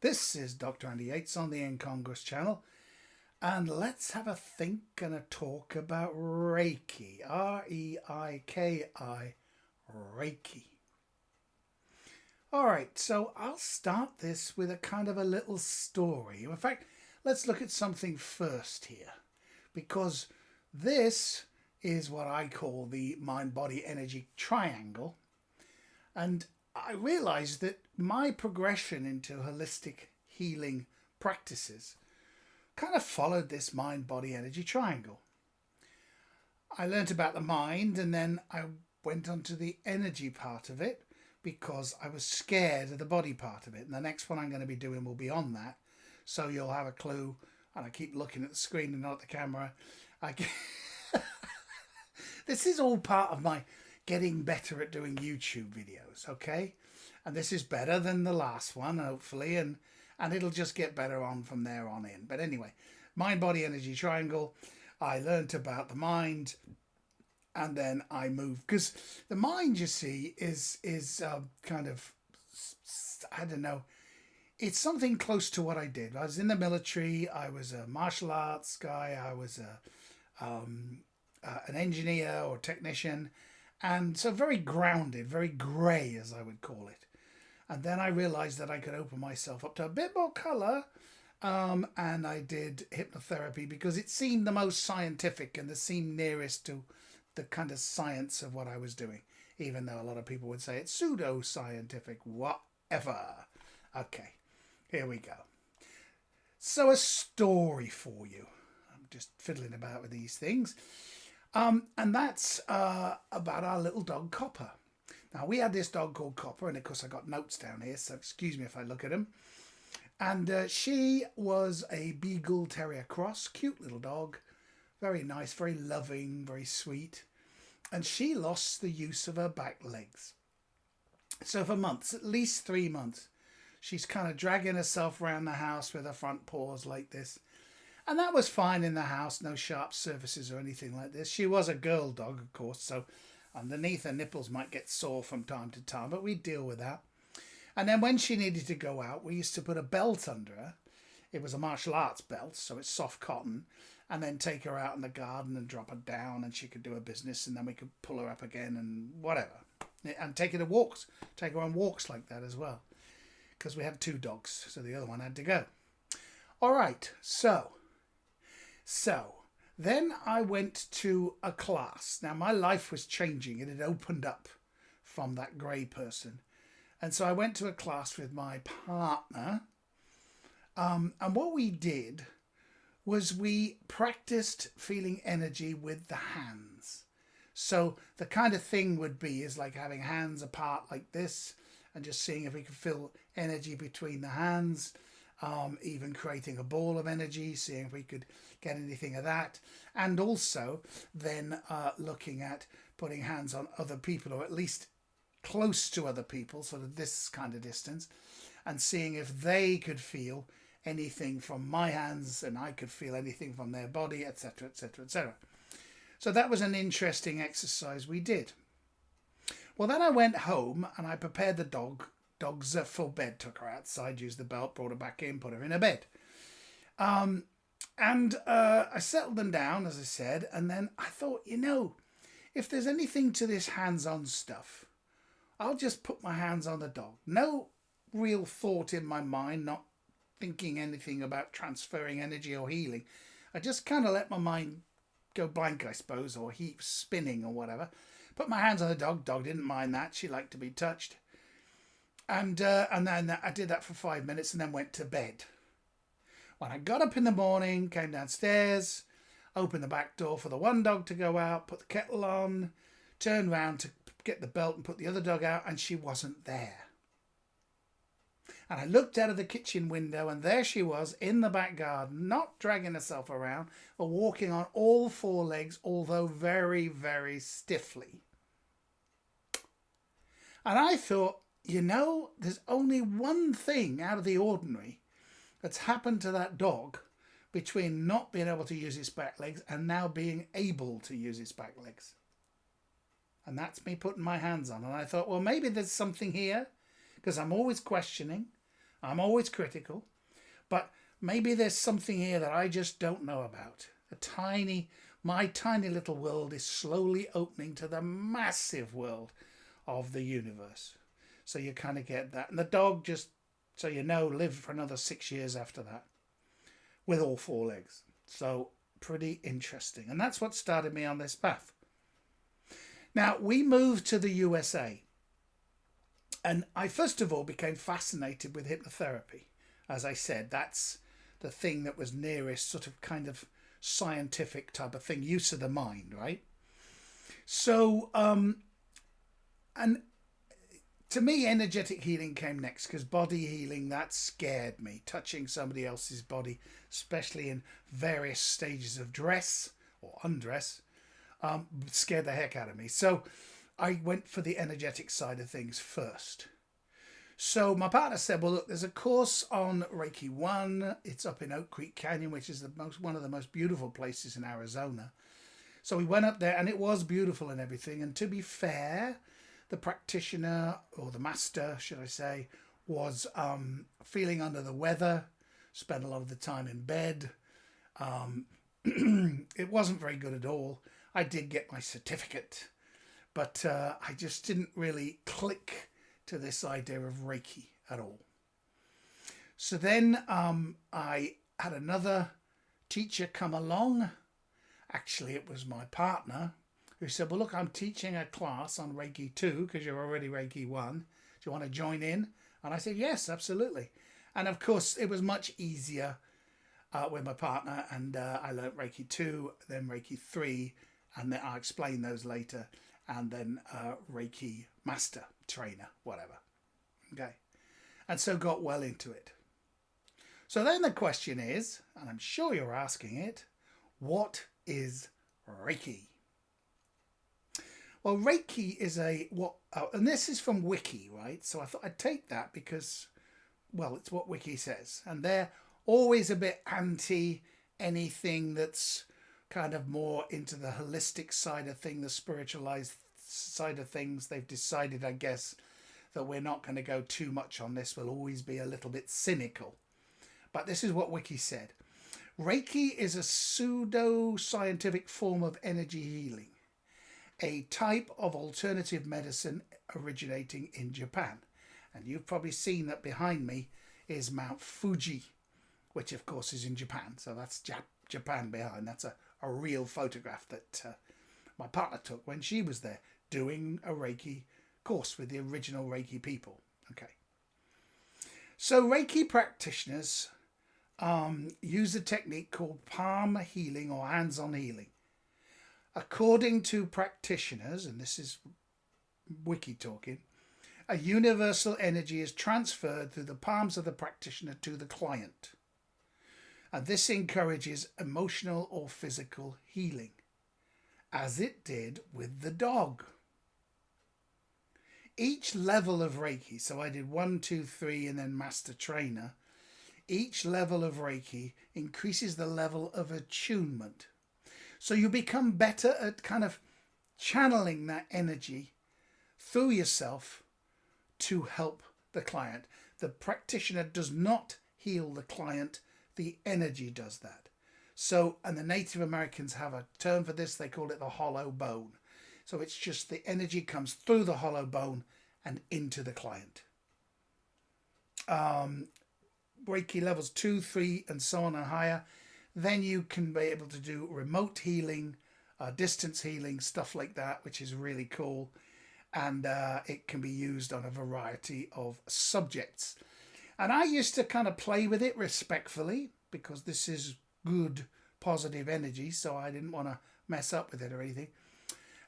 This is Dr. Andy Yates on the Incongruous channel, and let's have a think and a talk about Reiki. R-E-I-K-I, Reiki. All right, so I'll start this with a kind of a little story. In fact, let's look at something first here, because this is what I call the mind-body energy triangle. And I realized that my progression into holistic healing practices kind of followed this mind-body energy triangle. I learned about the mind, and then I went on to the energy part of it because I was scared of the body part of it. And the next one I'm going to be doing will be on that. So you'll have a clue. And I keep looking at the screen and not at the camera. This is all part of my getting better at doing YouTube videos, okay? And this is better than the last one, hopefully, and it'll just get better on from there on in. But anyway, mind, body, energy triangle. I learnt about the mind, and then I moved, because the mind, you see, is kind of, I don't know, it's something close to what I did. I was in the military. I was a martial arts guy. I was an engineer or technician, and so very grounded, very grey, as I would call it. And then I realized that I could open myself up to a bit more colour, and I did hypnotherapy because it seemed the most scientific and it seemed nearest to the kind of science of what I was doing, even though a lot of people would say it's pseudo-scientific, whatever. Okay, here we go. So a story for you. I'm just fiddling about with these things. And that's about our little dog Copper. Now, we had this dog called Copper, and of course I got notes down here, so excuse me if I look at them. And she was a Beagle Terrier cross, cute little dog, very nice, very loving, very sweet. And she lost the use of her back legs. So for months, at least 3 months, she's kind of dragging herself around the house with her front paws like this. And that was fine in the house, no sharp surfaces or anything like this. She was a girl dog, of course, so underneath her nipples might get sore from time to time, but we'd deal with that. And then when she needed to go out, we used to put a belt under her. It was a martial arts belt, so it's soft cotton, and then take her out in the garden and drop her down, and she could do her business, and then we could pull her up again and whatever. And take her to walks, take her on walks like that as well, because we had 2 dogs, so the other one had to go. All right, so then I went to a class. Now, my life was changing. It had opened up from that grey person. And so I went to a class with my partner. And what we did was we practiced feeling energy with the hands. So the kind of thing would be is like having hands apart like this and just seeing if we could feel energy between the hands. Even creating a ball of energy, seeing if we could get anything of that. And also then looking at putting hands on other people, or at least close to other people, sort of this kind of distance, and seeing if they could feel anything from my hands and I could feel anything from their body, etc., etc., etc. So that was an interesting exercise we did. Well, then I went home and I prepared the dog's full bed, took her outside, used the belt, brought her back in, put her in her bed. And I settled them down, as I said, and then I thought, if there's anything to this hands-on stuff, I'll just put my hands on the dog. No real thought in my mind, not thinking anything about transferring energy or healing. I just kind of let my mind go blank, I suppose, or heap spinning or whatever. Put my hands on the dog. Dog didn't mind that. She liked to be touched. And then I did that for 5 minutes and then went to bed. When I got up in the morning, came downstairs, opened the back door for the one dog to go out, put the kettle on, turned round to get the belt and put the other dog out, and she wasn't there. And I looked out of the kitchen window, and there she was in the back garden, not dragging herself around, but walking on all 4 legs, although very, very stiffly. And I thought, there's only one thing out of the ordinary that's happened to that dog between not being able to use its back legs and now being able to use its back legs. And that's me putting my hands on. And I thought, well, maybe there's something here, because I'm always questioning. I'm always critical, but maybe there's something here that I just don't know about. My tiny little world is slowly opening to the massive world of the universe. So you kind of get that. And the dog just, so you know, lived for another 6 years after that with all four legs. So pretty interesting. And that's what started me on this path. Now, we moved to the USA. And I first of all became fascinated with hypnotherapy. As I said, that's the thing that was nearest sort of kind of scientific type of thing, use of the mind, right? So, and to me, energetic healing came next, because body healing, that scared me. Touching somebody else's body, especially in various stages of dress or undress, scared the heck out of me. So I went for the energetic side of things first. So my partner said, well, look, there's a course on Reiki 1. It's up in Oak Creek Canyon, which is one of the most beautiful places in Arizona. So we went up there, and it was beautiful and everything. And to be fair, the practitioner, or the master, should I say, was feeling under the weather, spent a lot of the time in bed. It wasn't very good at all. I did get my certificate, but I just didn't really click to this idea of Reiki at all. So then I had another teacher come along. Actually, it was my partner, who said, well, look, I'm teaching a class on Reiki 2 because you're already Reiki 1. Do you want to join in? And I said, yes, absolutely. And of course, it was much easier with my partner, and I learned Reiki 2, then Reiki 3, and then I'll explain those later, and then Reiki Master, Trainer, whatever. Okay. And so got well into it. So then the question is, and I'm sure you're asking it, what is Reiki? Well, Reiki is and this is from Wiki, right? So I thought I'd take that because, well, it's what Wiki says. And they're always a bit anti anything that's kind of more into the holistic side of things, the spiritualized side of things. They've decided, I guess, that we're not going to go too much on this. We'll always be a little bit cynical. But this is what Wiki said. Reiki is a pseudo-scientific form of energy healing, a type of alternative medicine originating in Japan. And you've probably seen that behind me is Mount Fuji, which of course is in Japan. So that's Japan behind. That's a real photograph that my partner took when she was there doing a Reiki course with the original Reiki people. Okay. So Reiki practitioners use a technique called palm healing or hands-on healing. According to practitioners, and this is Wiki talking, a universal energy is transferred through the palms of the practitioner to the client. And this encourages emotional or physical healing, as it did with the dog. Each level of Reiki, so I did 1, 2, 3, and then Master Trainer. Each level of Reiki increases the level of attunement. So you become better at kind of channeling that energy through yourself to help the client. The practitioner does not heal the client. The energy does that. So, and the Native Americans have a term for this. They call it the hollow bone. So it's just the energy comes through the hollow bone and into the client. Reiki levels 2, 3, and so on and higher. Then you can be able to do remote healing, distance healing, stuff like that, which is really cool. And it can be used on a variety of subjects. And I used to kind of play with it respectfully, because this is good, positive energy, so I didn't want to mess up with it or anything.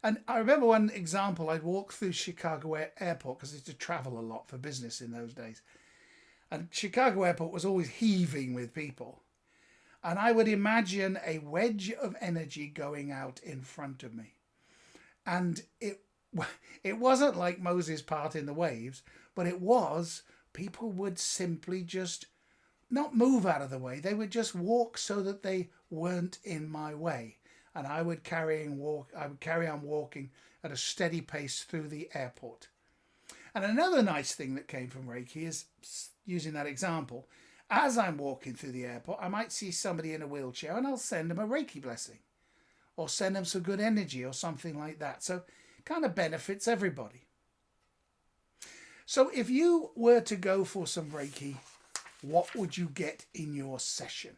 And I remember one example, I'd walk through Chicago Airport, because I used to travel a lot for business in those days. And Chicago Airport was always heaving with people. And I would imagine a wedge of energy going out in front of me. And it wasn't like Moses parting the waves, but it was, people would simply just not move out of the way. They would just walk so that they weren't in my way. And I would carry on walking at a steady pace through the airport. And another nice thing that came from Reiki is, using that example, as I'm walking through the airport, I might see somebody in a wheelchair and I'll send them a Reiki blessing or send them some good energy or something like that. So it kind of benefits everybody. So if you were to go for some Reiki, what would you get in your session?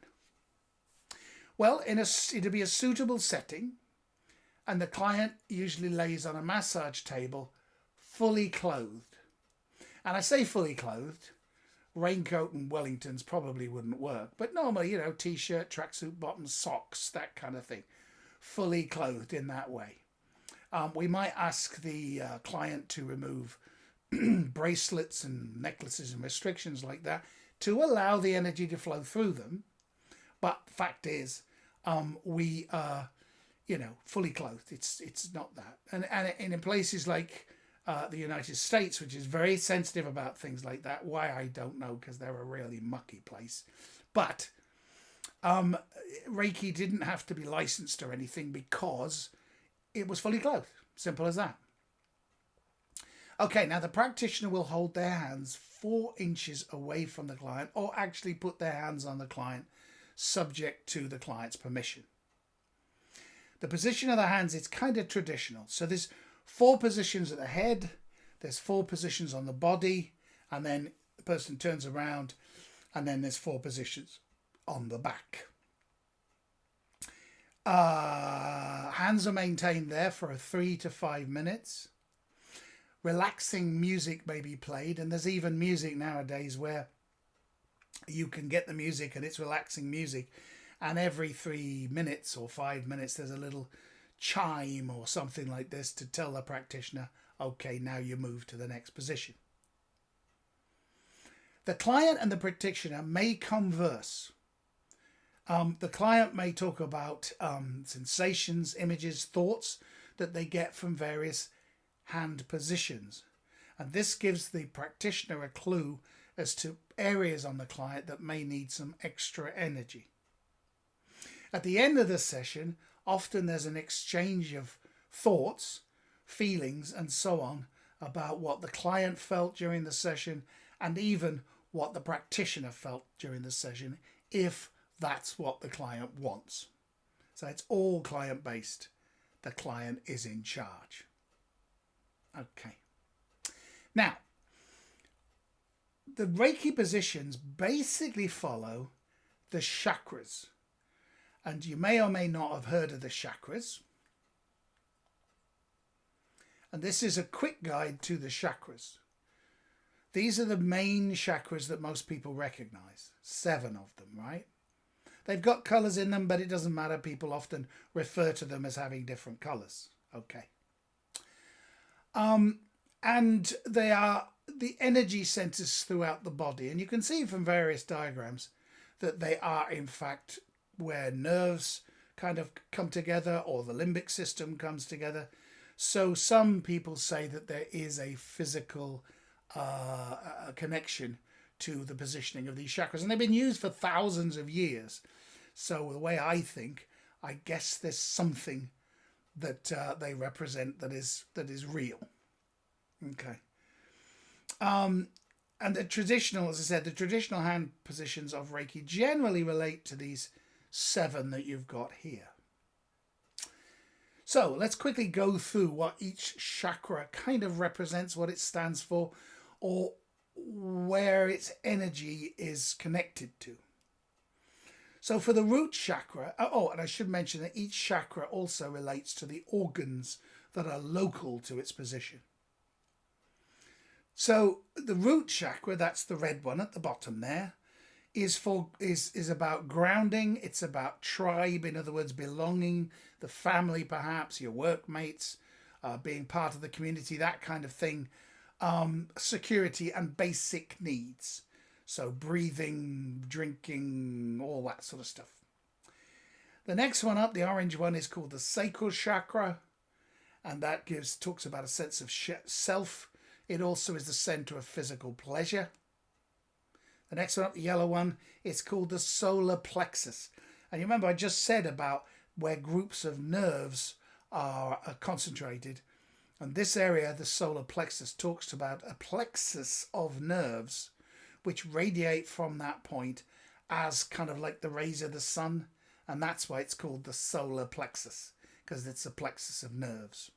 Well, it'd be a suitable setting, and the client usually lays on a massage table fully clothed. And I say fully clothed, raincoat and Wellingtons probably wouldn't work, but normally, t-shirt, tracksuit bottoms, socks, that kind of thing, fully clothed in that way. We might ask the client to remove bracelets and necklaces and restrictions like that to allow the energy to flow through them. But fact is, we are, fully clothed. It's not that. And in places like the United States, which is very sensitive about things like that, why I don't know, because they're a really mucky place. But Reiki didn't have to be licensed or anything because it was fully clothed. Simple as that. Okay, now the practitioner will hold their hands 4 inches away from the client, or actually put their hands on the client, subject to the client's permission. The position of the hands is kind of traditional. So there's 4 positions at the head, there's 4 positions on the body, and then the person turns around, and then there's 4 positions on the back. Hands are maintained there for 3 to 5 minutes. Relaxing music may be played, and there's even music nowadays where you can get the music and it's relaxing music, and every 3 minutes or 5 minutes there's a little chime or something like this to tell the practitioner, okay, now you move to the next position. The client and the practitioner may converse. The client may talk about sensations, images, thoughts that they get from various hand positions, and this gives the practitioner a clue as to areas on the client that may need some extra energy. At the end of the session, often there's an exchange of thoughts, feelings, and so on about what the client felt during the session, and even what the practitioner felt during the session, if that's what the client wants. So it's all client-based. The client is in charge. Okay. Now, the Reiki positions basically follow the chakras. And you may or may not have heard of the chakras. And this is a quick guide to the chakras. These are the main chakras that most people recognize. 7 of them, right? They've got colours in them, but it doesn't matter. People often refer to them as having different colours. Okay. And they are the energy centres throughout the body. And you can see from various diagrams that they are, in fact, where nerves kind of come together or the limbic system comes together. So some people say that there is a physical connection to the positioning of these chakras. And they've been used for thousands of years. So the way I think, I guess there's something that they represent that is real. Okay. And the traditional, as I said, the traditional hand positions of Reiki generally relate to these 7 that you've got here. So let's quickly go through what each chakra kind of represents, what it stands for, or where its energy is connected to. So for the root chakra, and I should mention that each chakra also relates to the organs that are local to its position. So the root chakra, that's the red one at the bottom there, is about grounding. It's about tribe, in other words, belonging, the family perhaps, your workmates, being part of the community, that kind of thing. Security and basic needs. So breathing, drinking, all that sort of stuff. The next one up, the orange one, is called the sacral chakra, and that talks about a sense of self. It also is the center of physical pleasure. The next one up, the yellow one, it's called the solar plexus. And you remember I just said about where groups of nerves are concentrated. And this area, the solar plexus, talks about a plexus of nerves which radiate from that point as kind of like the rays of the sun. And that's why it's called the solar plexus, because it's a plexus of nerves.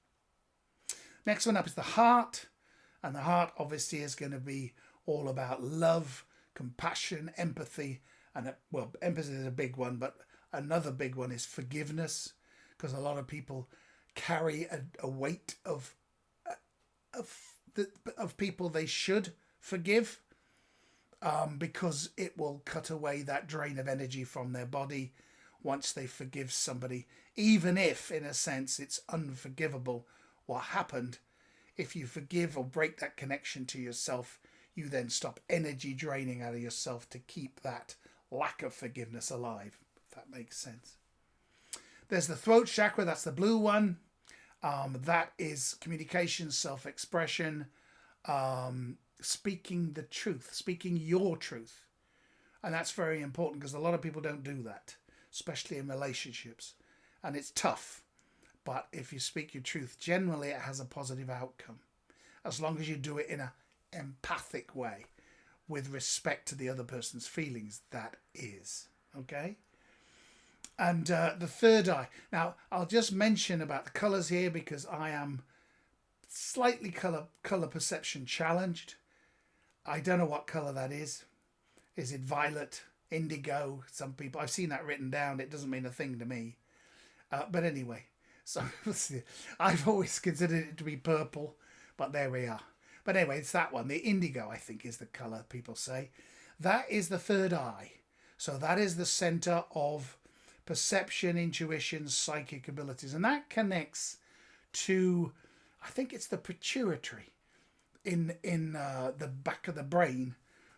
Next one up is the heart. And the heart obviously is going to be all about love, compassion, empathy. And well, empathy is a big one, but another big one is forgiveness, because a lot of people carry a weight of people they should forgive, because it will cut away that drain of energy from their body once they forgive somebody, even if in a sense it's unforgivable what happened. If you forgive or break that connection to yourself, you then stop energy draining out of yourself to keep that lack of forgiveness alive, if that makes sense. There's the throat chakra, that's the blue one. That is communication, self-expression, speaking the truth, speaking your truth. And that's very important, because a lot of people don't do that, especially in relationships. And it's tough. But if you speak your truth, generally it has a positive outcome, as long as you do it in an empathic way, with respect to the other person's feelings, that is. Okay? And the third eye. Now, I'll just mention about the colours here, because I am slightly colour perception challenged. I don't know what colour that is. Is it violet, indigo? Some people, I've seen that written down. It doesn't mean a thing to me. But anyway, so I've always considered it to be purple, but there we are. But anyway, it's that one. The indigo, I think, is the colour people say. That is the third eye. So that is the centre of perception, intuition, psychic abilities. And that connects to, I think it's the pituitary in the back of the brain,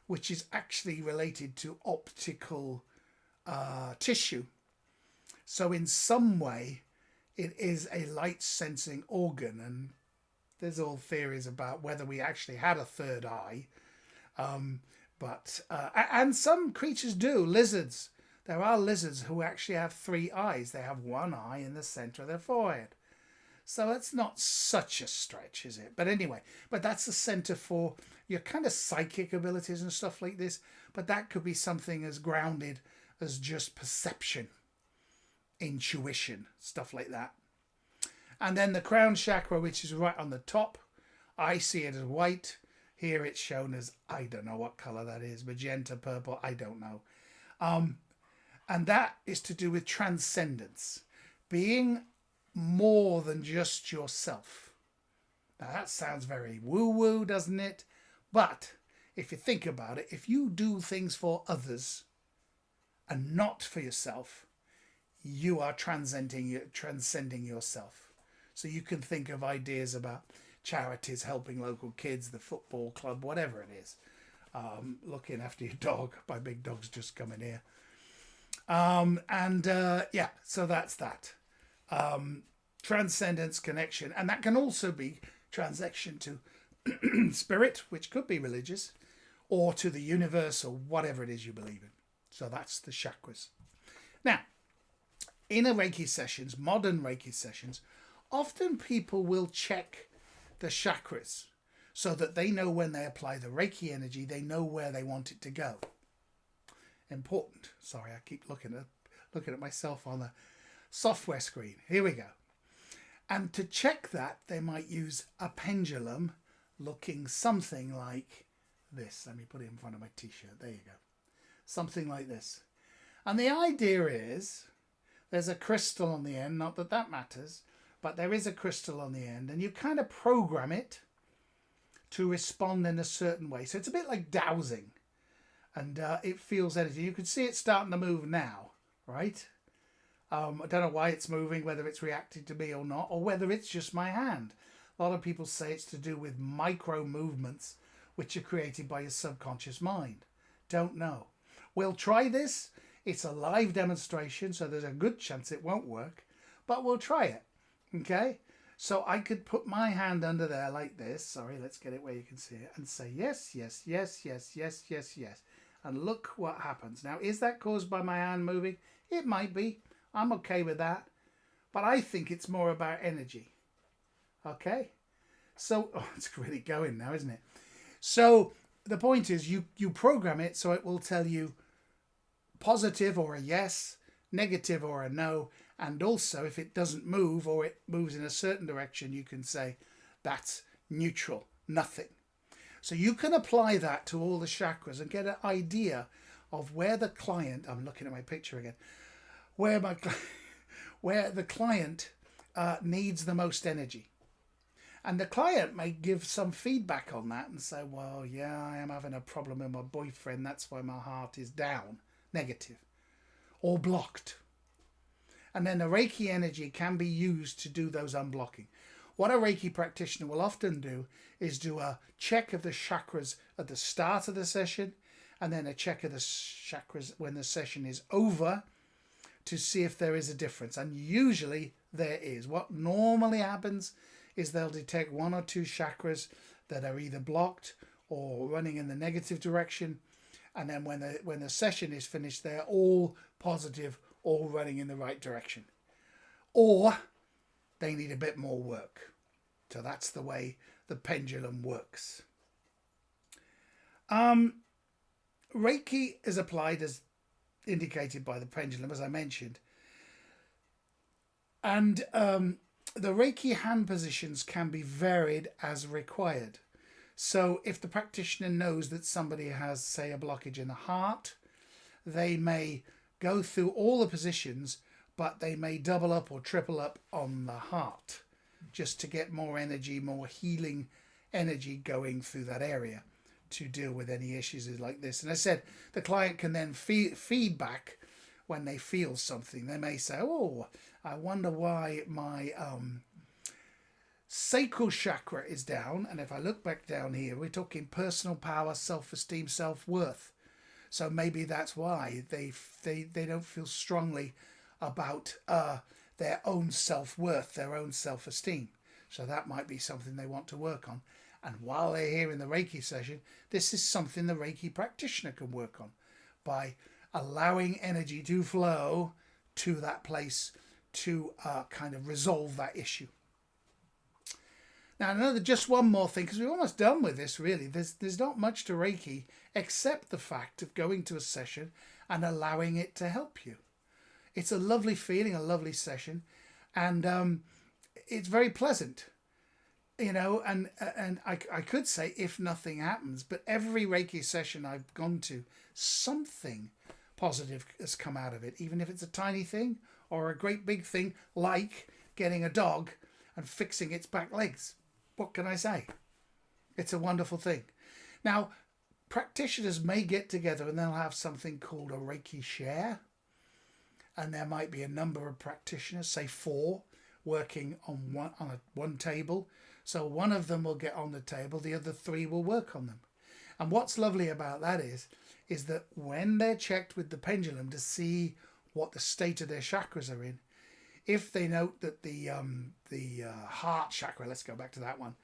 which is actually related to optical tissue. So in some way, it is a light sensing organ. And there's all theories about whether we actually had a third eye. And some creatures do. Lizards. There are lizards who actually have 3 eyes. They have 1 eye in the centre of their forehead. So it's not such a stretch, is it? But anyway, but that's the centre for your kind of psychic abilities and stuff like this. But that could be something as grounded as just perception, intuition, stuff like that. And then the crown chakra, which is right on the top. I see it as white. Here it's shown as, I don't know what colour that is. Magenta, purple, I don't know. And that is to do with transcendence. Being more than just yourself. Now that sounds very woo-woo, doesn't it? But if you think about it, if you do things for others and not for yourself, you are transcending yourself. So you can think of ideas about charities, helping local kids, the football club, whatever it is. Looking after your dog. My big dog's just coming here. Yeah, so that's that. Transcendence, connection, and that can also be transaction to spirit, which could be religious, or to the universe, or whatever it is you believe in. So that's the chakras. Now, in a Reiki sessions, modern Reiki sessions, often people will check the chakras so that they know when they apply the Reiki energy, they know where they want it to go. Important. Sorry, I keep looking at myself on the software screen. Here we go. And to check that, they might use a pendulum looking something like this. Let me put it in front of my t-shirt. There you go. Something like this. And the idea is there's a crystal on the end, not that that matters, but there is a crystal on the end, and you kind of program it to respond in a certain way. So it's a bit like dowsing, and it feels energy. You can see it starting to move now, right? I don't know why it's moving, whether it's reacting to me or not, or whether it's just my hand. A lot of people say it's to do with micro movements which are created by your subconscious mind. Don't know. We'll try this. It's a live demonstration, so there's a good chance it won't work, but we'll try it. Okay? So I could put my hand under there like this. Sorry, let's get it where you can see it. And say yes, yes, yes, yes, yes, yes, yes. And look what happens. Now, is that caused by my hand moving? It might be. I'm okay with that. But I think it's more about energy. Okay? So, oh, it's really going now, isn't it? So the point is you program it so it will tell you positive or a yes, negative or a no, and also if it doesn't move or it moves in a certain direction, you can say that's neutral, nothing. So you can apply that to all the chakras and get an idea of where the client, I'm looking at my picture again, where my where the client needs the most energy. And the client may give some feedback on that and say, well, yeah, I am having a problem with my boyfriend. That's why my heart is down, negative, or blocked. And then the Reiki energy can be used to do those unblocking. What a Reiki practitioner will often do is do a check of the chakras at the start of the session and then a check of the chakras when the session is over to see if there is a difference. And usually there is. What normally happens is they'll detect one or two chakras that are either blocked or running in the negative direction. And then when the session is finished, they're all positive, all running in the right direction. Or they need a bit more work. So that's the way the pendulum works. Reiki is applied as indicated by the pendulum, as I mentioned. And the Reiki hand positions can be varied as required. So if the practitioner knows that somebody has, say, a blockage in the heart, they may go through all the positions, but they may double up or triple up on the heart just to get more energy, more healing energy going through that area to deal with any issues like this. And I said the client can then feedback when they feel something. They may say, oh, I wonder why my sacral chakra is down. And if I look back down here, we're talking personal power, self-esteem, self-worth. So maybe that's why they don't feel strongly about their own self-worth, their own self-esteem. So that might be something they want to work on. And while they're here in the Reiki session, this is something the Reiki practitioner can work on by allowing energy to flow to that place to kind of resolve that issue. Now, just one more thing, because we're almost done with this, really. There's not much to Reiki except the fact of going to a session and allowing it to help you. It's a lovely feeling, a lovely session, and it's very pleasant. You know, and I could say if nothing happens, but every Reiki session I've gone to, something positive has come out of it, even if it's a tiny thing or a great big thing, like getting a dog and fixing its back legs. What can I say? It's a wonderful thing. Now, practitioners may get together and they'll have something called a Reiki share, and there might be a number of practitioners, say 4, working on one table. So one of them will get on the table, the other 3 will work on them. And what's lovely about that is that when they're checked with the pendulum to see what the state of their chakras are in, if they note that the heart chakra, let's go back to that one,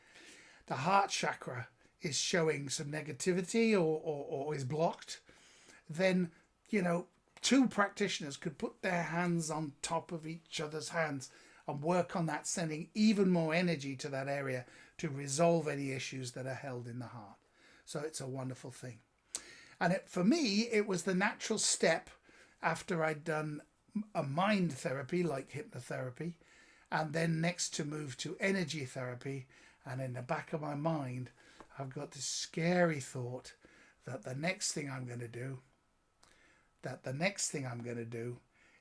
the heart chakra is showing some negativity or is blocked, then, 2 practitioners could put their hands on top of each other's hands and work on that, sending even more energy to that area to resolve any issues that are held in the heart. So it's a wonderful thing. And for me, it was the natural step after I'd done a mind therapy like hypnotherapy, and then next to move to energy therapy. And in the back of my mind, I've got this scary thought that the next thing I'm going to do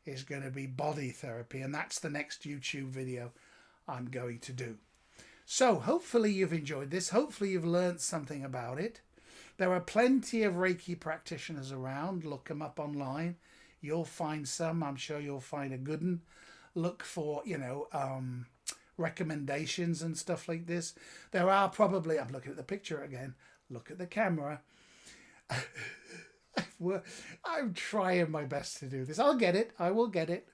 is going to be body therapy, and that's the next YouTube video I'm going to do. So hopefully you've enjoyed this. Hopefully you've learned something about it. There are plenty of Reiki practitioners around. Look them up online. You'll find some. I'm sure you'll find a good one. Look for, recommendations and stuff like this. There are probably, I'm looking at the picture again. Look at the camera. I'm trying my best to do this. I'll get it. I will get it.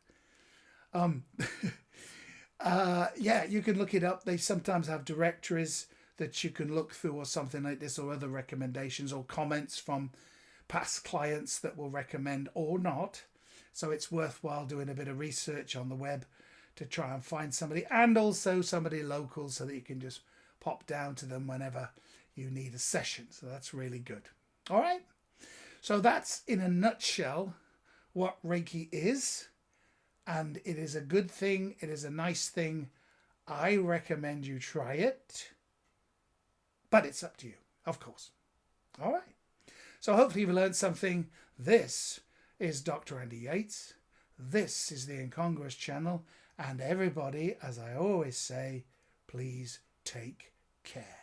Yeah, you can look it up. They sometimes have directories that you can look through or something like this, or other recommendations or comments from past clients that will recommend or not. So it's worthwhile doing a bit of research on the web to try and find somebody, and also somebody local, so that you can just pop down to them whenever you need a session. So that's really good. All right. So that's in a nutshell what Reiki is. And it is a good thing. It is a nice thing. I recommend you try it. But it's up to you, of course. All right. So hopefully you've learned something. This is Dr. Andy Yates. This is the Incongruous Channel. And everybody, as I always say, please take care.